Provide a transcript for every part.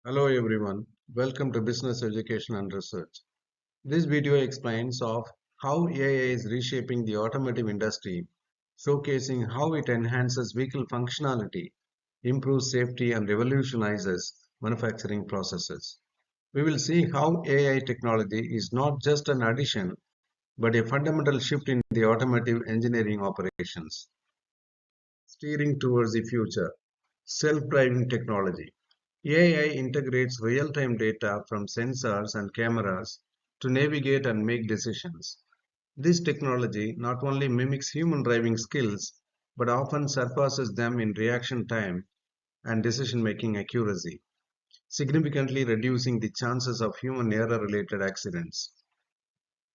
Hello everyone, welcome to Business Education and Research. This video explains of how AI is reshaping the automotive industry, showcasing how it enhances vehicle functionality, improves safety and revolutionizes manufacturing processes. We will see how AI technology is not just an addition but a fundamental shift in the automotive engineering operations, steering towards the future. Self-driving technology. AI integrates real-time data from sensors and cameras to navigate and make decisions. This technology not only mimics human driving skills but often surpasses them in reaction time and decision-making accuracy, significantly reducing the chances of human error-related accidents.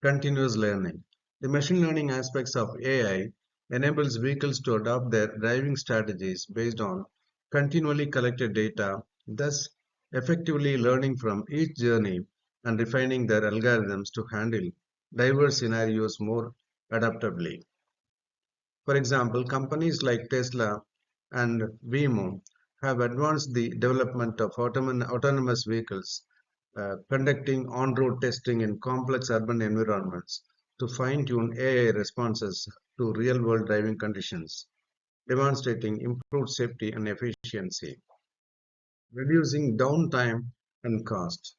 Continuous learning. The machine learning aspects of AI enables vehicles to adopt their driving strategies based on continually collected data, thus effectively learning from each journey and refining their algorithms to handle diverse scenarios more adaptably. For example, companies like Tesla and Waymo have advanced the development of autonomous vehicles, conducting on-road testing in complex urban environments to fine-tune AI responses to real-world driving conditions, demonstrating improved safety and efficiency, reducing downtime and cost.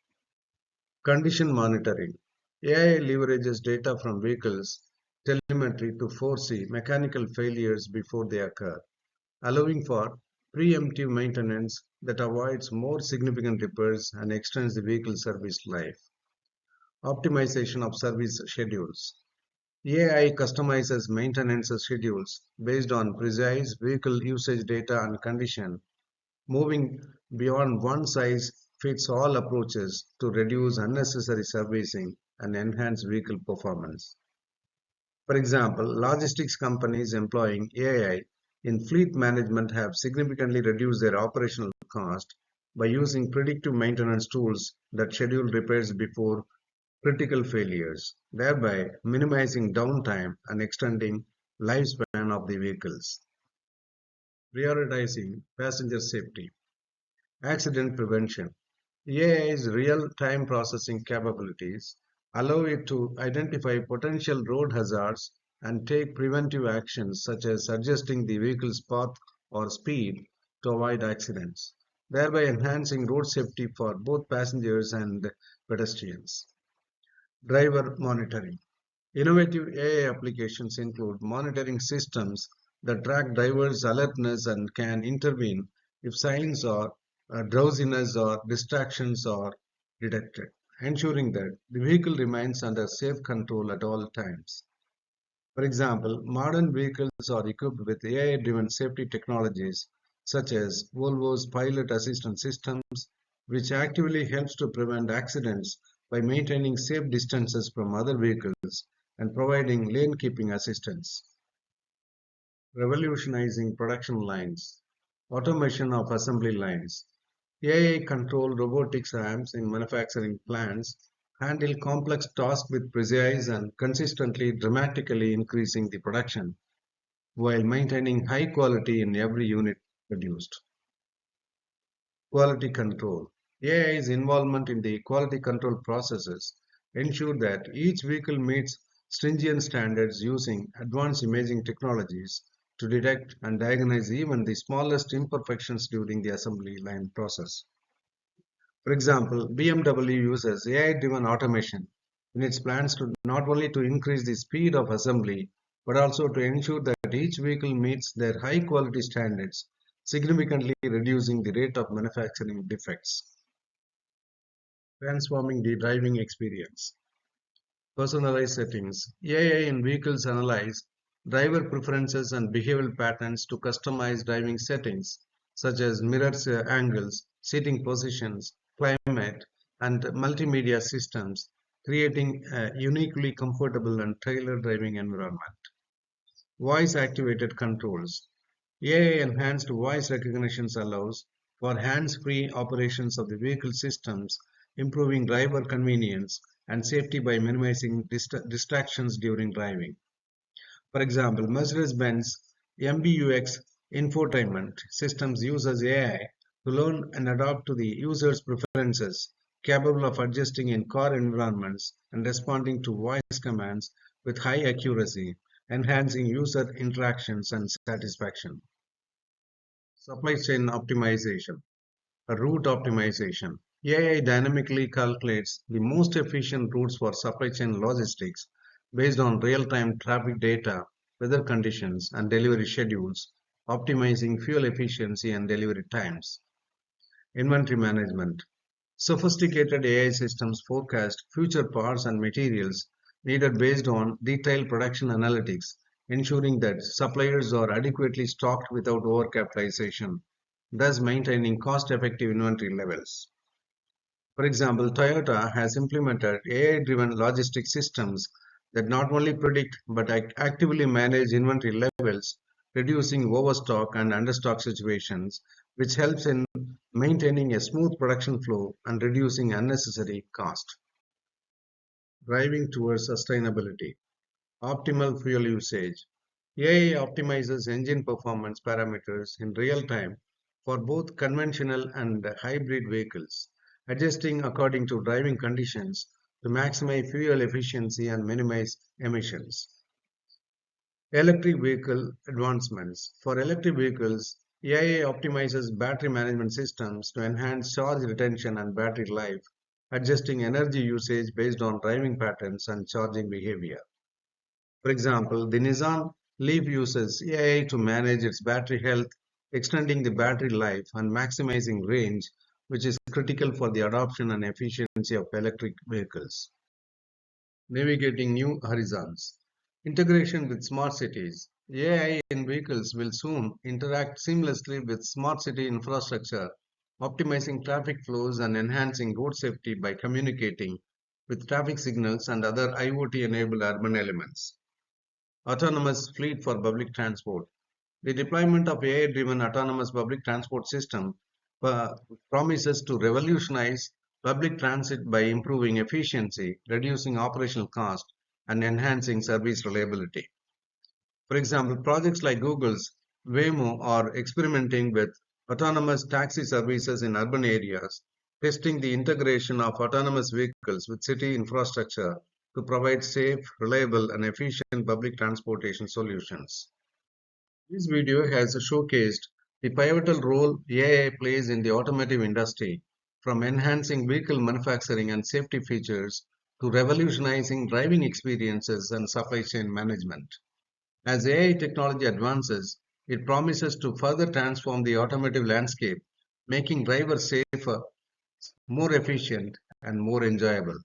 Condition monitoring. AI leverages data from vehicles telemetry to foresee mechanical failures before they occur, allowing for preemptive maintenance that avoids more significant repairs and extends the vehicle service life. Optimization of service schedules. AI customizes maintenance schedules based on precise vehicle usage data and condition, moving beyond one size fits all approaches to reduce unnecessary servicing and enhance vehicle performance. For example, logistics companies employing AI in fleet management have significantly reduced their operational cost by using predictive maintenance tools that schedule repairs before critical failures, thereby minimizing downtime and extending lifespan of the vehicles. Prioritizing passenger safety. Accident prevention. AI's real-time processing capabilities allow it to identify potential road hazards and take preventive actions such as adjusting the vehicle's path or speed to avoid accidents, thereby enhancing road safety for both passengers and pedestrians. Driver monitoring. Innovative AI applications include monitoring systems that track drivers' alertness and can intervene if signs or drowsiness or distractions are detected, ensuring that the vehicle remains under safe control at all times. For example, modern vehicles are equipped with AI-driven safety technologies such as Volvo's pilot assistance systems, which actively helps to prevent accidents by maintaining safe distances from other vehicles and providing lane keeping assistance. Revolutionizing production lines, automation of assembly lines. AI-controlled robotics arms in manufacturing plants handle complex tasks with precision and consistently dramatically increasing the production while maintaining high quality in every unit produced. Quality control. AI's involvement in the quality control processes ensure that each vehicle meets stringent standards using advanced imaging technologies to detect and diagnose even the smallest imperfections during the assembly line process. For example, BMW uses AI-driven automation in its plans to not only to increase the speed of assembly, but also to ensure that each vehicle meets their high-quality standards, significantly reducing the rate of manufacturing defects. Transforming the driving experience. Personalized settings. AI in vehicles analyze driver preferences and behavioral patterns to customize driving settings, such as mirrors angles, seating positions, climate, and multimedia systems, creating a uniquely comfortable and tailored driving environment. Voice activated controls. AI enhanced voice recognition allows for hands-free operations of the vehicle systems, improving driver convenience and safety by minimizing distractions during driving. For example, Mercedes-Benz MBUX infotainment systems uses AI to learn and adapt to the user's preferences, capable of adjusting in car environments and responding to voice commands with high accuracy, enhancing user interactions and satisfaction. Supply chain optimization, a route optimization. AI dynamically calculates the most efficient routes for supply chain logistics based on real-time traffic data, weather conditions, and delivery schedules, optimizing fuel efficiency and delivery times. Inventory management. Sophisticated AI systems forecast future parts and materials needed based on detailed production analytics, ensuring that suppliers are adequately stocked without overcapitalization, thus maintaining cost-effective inventory levels. For example, Toyota has implemented AI-driven logistics systems that not only predict but actively manage inventory levels, reducing overstock and understock situations, which helps in maintaining a smooth production flow and reducing unnecessary cost. Driving towards sustainability. Optimal fuel usage. AI optimizes engine performance parameters in real time for both conventional and hybrid vehicles, adjusting according to driving conditions to maximize fuel efficiency and minimize emissions. Electric vehicle advancements. For electric vehicles, AI optimizes battery management systems to enhance charge retention and battery life, adjusting energy usage based on driving patterns and charging behavior. For example, the Nissan Leaf uses AI to manage its battery health, extending the battery life and maximizing range, which is critical for the adoption and efficiency of electric vehicles. Navigating new horizons. Integration with smart cities. AI in vehicles will soon interact seamlessly with smart city infrastructure, optimizing traffic flows and enhancing road safety by communicating with traffic signals and other IoT-enabled urban elements. Autonomous fleet for public transport. The deployment of AI-driven autonomous public transport system uh, promises to revolutionize public transit by improving efficiency, reducing operational cost, and enhancing service reliability. For example, projects like Google's Waymo are experimenting with autonomous taxi services in urban areas, testing the integration of autonomous vehicles with city infrastructure to provide safe, reliable, and efficient public transportation solutions. This video has showcased the pivotal role AI plays in the automotive industry, from enhancing vehicle manufacturing and safety features to revolutionizing driving experiences and supply chain management. As AI technology advances, it promises to further transform the automotive landscape, making drivers safer, more efficient, and more enjoyable.